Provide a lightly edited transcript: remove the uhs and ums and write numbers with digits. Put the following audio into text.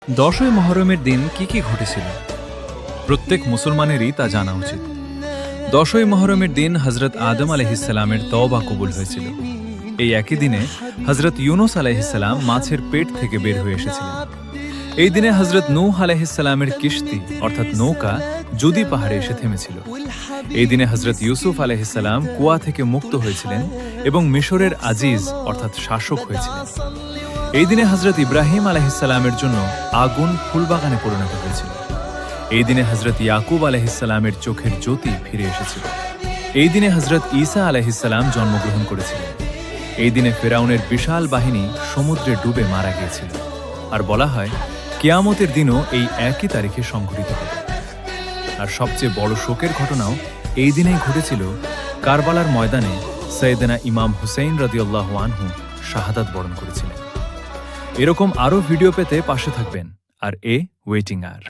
10ই মুহররমের দিন কি কি ঘটেছিল? প্রত্যেক মুসলমানেরই তা জানা উচিত। 10ই মুহররমের দিন হযরত আদম আলাইহিসসালামের তওবা কবুল হয়েছিল। এই একই দিনে হযরত ইউনুস আলাইহিসসালাম মাছের পেট থেকে বের হয়ে এসেছিলেন। এই দিনে হযরত নূহ আলাইহিসসালামের কিশতি অর্থাৎ নৌকা জুদি পাহাড়ে এসে থেমেছিল। এই দিনে হযরত ইউসুফ আলাইহিসসালাম কুয়া থেকে মুক্ত হয়েছিলেন এবং মিশরের আজিজ অর্থাৎ শাসক হয়েছিলেন। এই দিনে হযরত ইব্রাহিম আলাইহিসসালামের জন্য আগুন ফুলবাগানে পরিণত হয়েছিল। এই দিনে হযরত ইয়াকুব আলাইহিসসালামের চোখের জ্যোতি ফিরে এসেছিল। এই দিনে হযরত ঈসা আলাইহিসসালাম জন্মগ্রহণ করেছিলেন। এই দিনে ফেরাউনের বিশাল বাহিনী সমুদ্রে ডুবে মারা গিয়েছিল। আর বলা হয় কিয়ামতের দিনও এই একই তারিখে সংঘটিত হবে। আর সবচেয়ে বড় শোকের ঘটনাও এই দিনেই ঘটেছিল। কারবালার ময়দানে সৈয়দনা ইমাম হুসাইন রাদিয়াল্লাহু আনহু শাহাদাত বরণ করেছিলেন। এরকম আরও ভিডিও পেতে পাশে থাকবেন। আর ওয়েটিং আর